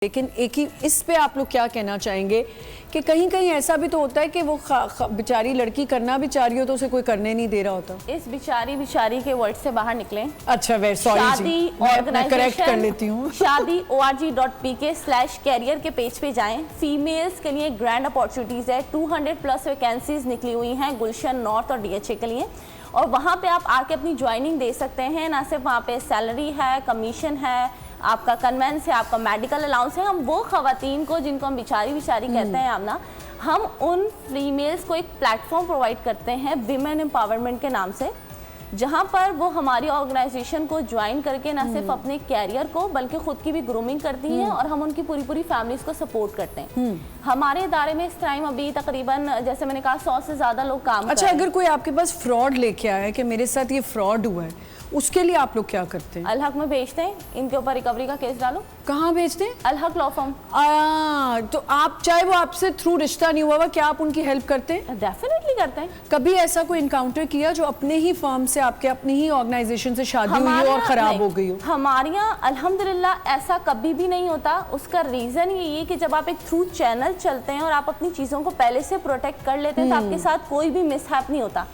लेकिन एक ही इस पे आप लोग क्या कहना चाहेंगे कि कहीं कहीं ऐसा भी तो होता है कि वो बेचारी लड़की करना भी चाह रही हो तो उसे कोई करने नहीं दे रहा होता। इस बिचारी के वर्ड से बाहर निकलें। अच्छा वे सॉरी जी, मैं करेक्ट कर लेती हूँ। शादी.org.pk/career के पेज पे जाएं। फीमेल्स के लिए ग्रैंड अपॉर्चुनिटीज है, 200+ वैकेंसीज निकली हुई हैं गुलशन नॉर्थ और डीएचए के लिए, और वहाँ पे आप आके अपनी ज्वाइनिंग दे सकते हैं। ना सिर्फ वहाँ पे सैलरी है, कमीशन है, आपका कन्वेंस है, आपका मेडिकल अलाउंस है। हम वो खवातीन को जिनको हम बिचारी कहते हैं आमना, हम उन फीमेल्स को एक प्लेटफॉर्म प्रोवाइड करते हैं विमेन एम्पावरमेंट के नाम से, जहाँ पर वो हमारी ऑर्गेनाइजेशन को ज्वाइन करके ना सिर्फ अपने कैरियर को बल्कि खुद की भी ग्रूमिंग करती हैं और हम उनकी पूरी फैमिलीज को सपोर्ट करते हैं। हमारे इदारे में इस टाइम अभी तकरीबन जैसे मैंने कहा 100 से ज़्यादा लोग काम कर रहे हैं। अच्छा, अगर कोई आपके पास फ्रॉड लेके आया है कि मेरे साथ ये फ्रॉड हुआ है, उसके लिए आप लोग क्या करते हैं? अलहक में भेजते हैं, इनके ऊपर रिकवरी का केस डालो। कहाँ भेजते हैं? अलहक लॉ फर्म। तो आप चाहे वो आपसे थ्रू रिश्ता नहीं हुआ हुआ, क्या आप उनकी हेल्प करते हैं? डेफिनेटली करते हैं। कभी ऐसा कोई इनकाउंटर किया जो अपने ही फर्म से, आपके अपनी ही ऑर्गेनाइजेशन से शादी हुई हो और खराब हो गई हो? हमारे यहाँ अल्हम्दुलिल्लाह ऐसा कभी भी नहीं होता। उसका रीजन ये है कि जब आप एक थ्रू चैनल चलते हैं और आप अपनी चीजों को पहले से प्रोटेक्ट कर लेते हैं तो आपके साथ कोई भी मिसहैप नहीं होता।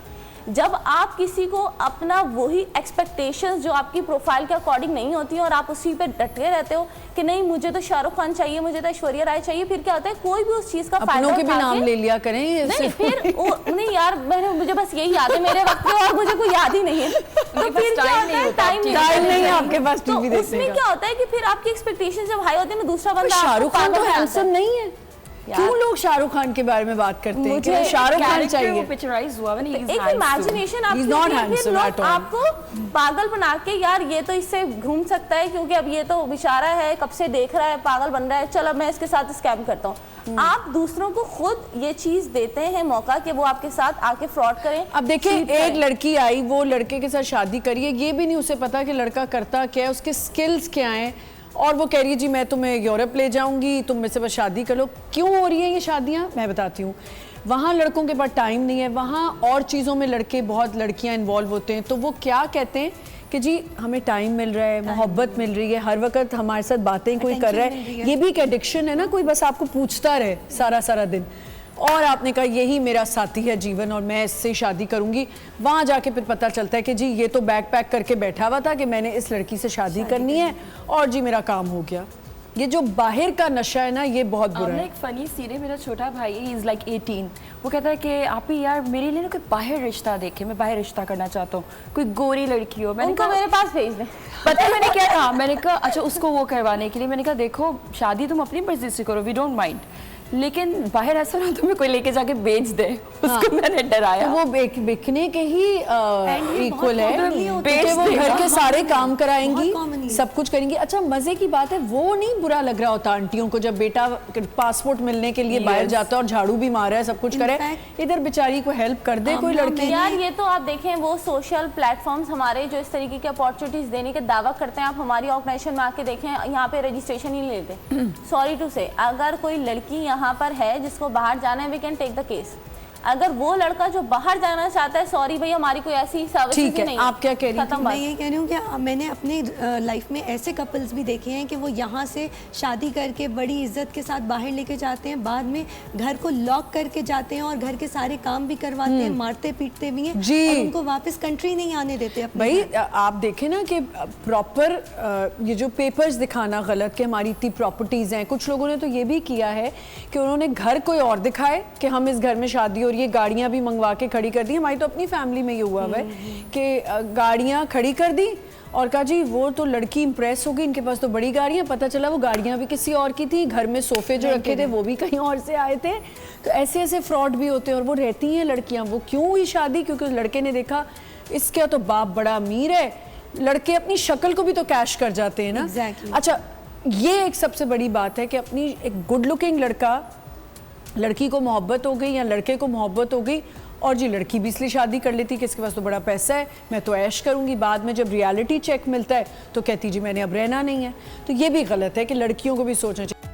जब आप किसी को अपना वही एक्सपेक्टेशंस जो आपकी प्रोफाइल के अकॉर्डिंग नहीं होती हैं और आप उसी पे डटे रहते हो कि नहीं मुझे तो शाहरुख खान चाहिए, मुझे तो ऐश्वर्या राय चाहिए, फिर क्या होता है कोई भी उस चीज का फायदा अपनों के भी नाम ले लिया करें। नहीं फिर नहीं यार, मुझे बस यही याद है मेरे वक्त में और मुझे कोई याद ही नहीं है। तो फिर टाइम नहीं है आपके पास टीवी देखने का। उसमें क्या होता है कि फिर आपकी एक्सपेक्टेशंस जब हाई होती है ना, दूसरा बंदा शाहरुख खान तो हैंडसम नहीं है। क्यों लोग शाहरुख खान के बारे में बात करते हैं कि शाहरुख खान चाहिए? पिक्चराइज हुआ है, एक इमेजिनेशन आपको आपको पागल बना के, यार ये तो इससे घूम सकता है क्योंकि अब ये तो बेचारा है, कब से देख रहा है, पागल बन रहा है, चलो मैं इसके साथ स्कैम करता हूँ। आप दूसरों को खुद ये चीज देते हैं मौका कि वो आपके साथ आके फ्रॉड करें। अब देखिए, एक लड़की आई, वो लड़के के साथ शादी करिए, ये भी नहीं उसे पता कि लड़का करता क्या है, उसके स्किल्स क्या हैं, और वो कह रही है जी मैं तुम्हें यूरोप ले जाऊंगी, तुम मेरे से बस शादी कर लो। क्यों हो रही है ये शादियां? मैं बताती हूँ। वहाँ लड़कों के पास टाइम नहीं है, वहाँ और चीज़ों में बहुत लड़कियां इन्वॉल्व होते हैं, तो वो क्या कहते हैं कि जी हमें टाइम मिल रहा है, मोहब्बत मिल रही है, हर वक्त हमारे साथ बातें कोई कर रहा है। ये भी एक एडिक्शन है ना, कोई बस आपको पूछता रहे सारा दिन, और आपने कहा यही मेरा साथी है जीवन और मैं इससे शादी करूंगी। वहाँ जाके फिर पता चलता है कि जी ये तो बैग पैक करके बैठा हुआ था कि मैंने इस लड़की से शादी करनी है और जी मेरा काम हो गया। ये जो बाहर का नशा है ना, ये बहुत बुरा है। एक फनी सीन है, मेरा छोटा भाई इज लाइक 18, वो कहता है कि आप ही यार मेरे लिए ना कोई बाहर रिश्ता देखे, मैं बाहर रिश्ता करना चाहता हूँ, कोई गोरी लड़की हो। मैंने कहा मेरे पास भेज दे। पता है मैंने क्या कहा? मैंने कहा अच्छा उसको वो करवाने के लिए मैंने कहा देखो शादी तुम अपनी मर्जी से करो, वी डोंट माइंड, लेकिन बाहर ऐसा ना तुम्हें कोई लेके जाके बेच दे। उसको मैंने डराया। तो वो बिकने के ही इक्वल है कि वो घर के सारे काम कराएंगी, सब कुछ करेंगी। अच्छा, मजे की बात है, वो नहीं बुरा लग रहा होता आंटियों को जब बेटा पासपोर्ट मिलने के लिए बाहर जाता है और झाड़ू भी मारा है, सब कुछ करे, इधर बेचारी को हेल्प कर दे कोई लड़की। यार ये तो आप देखें, वो सोशल प्लेटफॉर्म्स हमारे जो इस तरीके की अपॉर्चुनिटीज देने के दावा करते हैं, आप हमारी ऑर्गेनाइजेशन में आके देखें, यहाँ पे रजिस्ट्रेशन ही नहीं लेते। सॉरी टू से, अगर कोई लड़की यहाँ पर है जिसको बाहर जाना है, we can take the case. अगर वो लड़का जो बाहर जाना चाहता है, सॉरी भैया हमारी कोई ऐसी सर्विस नहीं है। आप क्या कह रही हैं? मैं ये कह रही हूँ कि मैंने अपने लाइफ में ऐसे कपल्स भी देखे हैं कि वो यहाँ से शादी करके बड़ी इज्जत के साथ बाहर लेके जाते हैं, बाद में घर को लॉक करके जाते हैं और घर के सारे काम भी करवाते हैं, मारते पीटते भी हैं और उनको वापस कंट्री नहीं आने देते। भाई आप देखें ना कि प्रॉपर ये जो पेपर्स दिखाना गलत कि हमारी इतनी प्रॉपर्टीज हैं, कुछ लोगों ने तो ये भी किया है कि उन्होंने घर कोई और दिखाए कि हम इस घर में शादी और ये गाड़ियां भी मंगवा के खड़ी कर दी। हमारी तो अपनी फैमिली में ये हुआ है कि गाड़ियां खड़ी कर दी और कहा जी वो तो लड़की इंप्रेस हो गई, इनके पास तो बड़ी गाड़ियां, पता चला वो गाड़ियां भी किसी और की थी, घर में सोफे जो रखे थे वो भी कहीं और से आए थे। तो ऐसे फ्रॉड भी होते हैं और वो रहती हैं लड़कियां। वो क्यों हुई शादी? क्योंकि उस लड़के ने देखा इसका तो बाप बड़ा अमीर है। लड़के अपनी शक्ल को भी तो कैश कर जाते हैं ना। अच्छा, ये एक सबसे बड़ी बात है कि अपनी एक गुड लुकिंग लड़की को मोहब्बत हो गई या लड़के को मोहब्बत हो गई और जी लड़की भी इसलिए शादी कर लेती कि इसके पास तो बड़ा पैसा है, मैं तो ऐश करूंगी। बाद में जब रियलिटी चेक मिलता है तो कहती जी मैंने अब रहना नहीं है। तो ये भी गलत है कि लड़कियों को भी सोचना चाहिए।